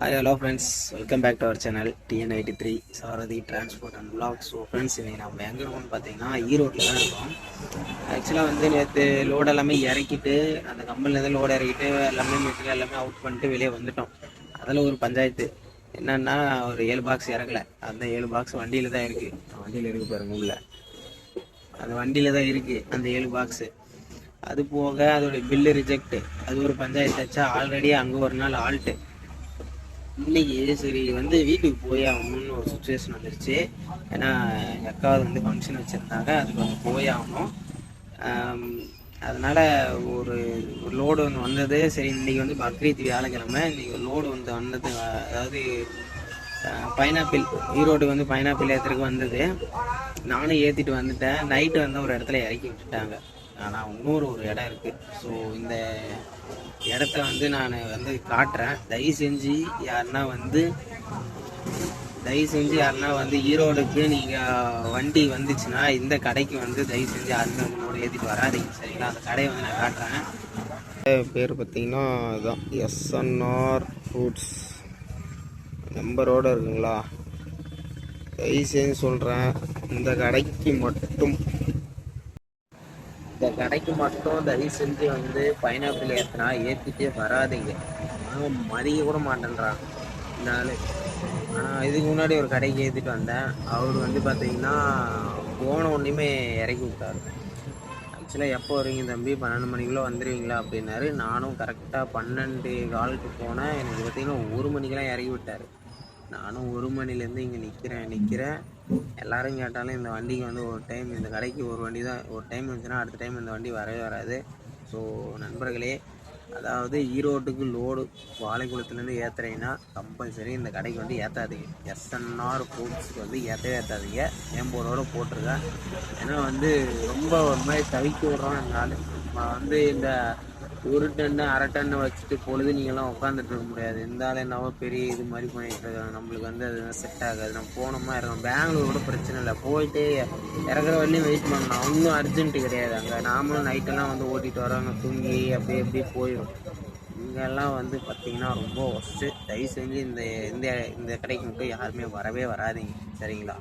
Hi hello friends, welcome back to our channel TN83 Sarathi transport and vlogs. So friends, இன்னைக்கு நம்ம எங்கே இருக்கோம்னு பார்த்தீங்கன்னா ஈரோட்டில் தான் இருக்கோம். ஆக்சுவலாக வந்து நேற்று லோடு எல்லாமே இறக்கிட்டு, அந்த கம்பெனிலேருந்து லோடு இறக்கிட்டு எல்லாமே மெட்டீரியல் எல்லாமே அவுட் பண்ணிட்டு வெளியே வந்துட்டோம். அதில் ஒரு பஞ்சாயத்து என்னன்னா, ஒரு 7 பாக்ஸ் இறக்கல. அந்த 7 பாக்ஸ் வண்டியில் தான் இருக்குது. வண்டியில் இருக்குது பாருங்க, உள்ள அந்த வண்டியில் தான் இருக்குது அந்த 7 பாக்ஸு. அது போக அதோடைய பில்லு ரிஜெக்ட், அது ஒரு பஞ்சாயத்து ஆச்சா. ஆல்ரெடி அங்கே ஒரு நாள் ஆல்ட்டு. இன்னைக்கு சரி வந்து வீட்டுக்கு போய் ஆகணும்னு ஒரு சுச்சுவேஷன் வந்துருச்சு. ஏன்னா எங்கள் அக்காவது வந்து ஃபங்க்ஷன் வச்சுருந்தாங்க, அதுக்கு வந்து போய் ஆகணும். அதனால் ஒரு ஒரு லோடு ஒன்று வந்தது. சரி, இன்றைக்கி வந்து பக்ரீத் வியாழக்கிழமை, இன்றைக்கி ஒரு லோடு வந்து வந்தது. அதாவது பைனாப்பிள், ஈரோடு வந்து பைனாப்பிள் ஏற்றுறதுக்கு வந்தது. நானும் ஏற்றிட்டு வந்துட்டேன். நைட்டு வந்து ஒரு இடத்துல இறக்கி விட்டுட்டாங்க. ஆனால் இன்னொரு ஒரு இடம் இருக்குது. ஸோ இந்த இடத்த வந்து நான் வந்து காட்டுறேன். தயவு செஞ்சு யாருன்னா வந்து ஈரோடுக்கு நீங்கள் வண்டி வந்துச்சுன்னா இந்த கடைக்கு வந்து தயவு செஞ்சு யாருமே உங்களோட ஏற்றிட்டு வராதிங்க, சரிங்களா? அந்த கடையை வந்து நான் காட்டுறேன். பேர் பார்த்தீங்கன்னா இதுதான், SNR ஃப்ரூட்ஸ். நம்பரோடு இருக்குங்களா? தயவு செஞ்சு சொல்கிறேன், இந்த கடைக்கு மட்டும் தயவு செஞ்சு வந்து பைனாப்பிள் ஏற்றினா ஏற்றிட்டே வராதிங்க. ஆனால் மதிய கூட மாட்டேன்றான் இந்த ஆள். இதுக்கு முன்னாடி ஒரு கடைக்கு ஏற்றிட்டு வந்தேன். அவர் வந்து பார்த்தீங்கன்னா போன ஒன்றையுமே இறக்கி விட்டார். ஆக்சுவலாக எப்போ வரீங்க தம்பி, 12 மணிக்குள்ளே வந்துடுவீங்களா அப்படின்னாரு. நானும் கரெக்டாக 12:15 போனேன். எனக்கு பார்த்தீங்கன்னா 1 மணிக்கெலாம் இறக்கி விட்டார். நானும் 1 மணிலேருந்து இங்கே நிற்கிறேன். எல்லாரும் கேட்டாலும் இந்த வண்டிக்கு வந்து ஒரு டைம், இந்த கடைக்கு ஒரு வண்டி தான் ஒரு டைம் வந்துச்சுன்னா அடுத்த டைம் இந்த வண்டி வரவே வராது. ஸோ நண்பர்களே, அதாவது ஈரோட்டுக்கு லோடு வாழைக்குளத்துலேருந்து ஏற்றுறீங்கன்னா கம்பல்சரி இந்த கடைக்கு வந்து ஏற்றாதீங்க. SNR ஃப்ரூட்ஸுக்கு வந்து ஏற்றாதீங்க. மேம்போர்டோடு போட்டிருக்கேன். ஏன்னா வந்து ரொம்ப ஒரு மாதிரி தவிக்க விட்றோம். என்னால் வந்து இந்த 1 டன்னு 1/2 டன்னு வச்சுட்டு பொழுது நீங்கள்லாம் உட்காந்துட்டு இருக்க முடியாது. இருந்தாலும் என்னவோ பெரிய இது மாதிரி பண்ணிட்டு இருக்காங்க. நம்மளுக்கு வந்து அது செட் ஆகாது. நம்ம போனோமா இருக்கோம். பெங்களூர் கூட பிரச்சனை இல்லை, போயிட்டு இறக்குற வரையும் வெயிட் பண்ணலாம். ஒன்றும் அர்ஜென்ட்டு கிடையாது. அங்கே நாமளும் நைட்டெல்லாம் வந்து ஓட்டிகிட்டு வரோங்க, தூங்கி அப்படியே போயிடும். இங்கெல்லாம் வந்து பார்த்திங்கன்னா ரொம்ப ஒஸ்ட்டு. தயவு செஞ்சு இந்த இந்த இந்த கடைக்கு மட்டும் யாருமே வரவே வராதிங்க, சரிங்களா?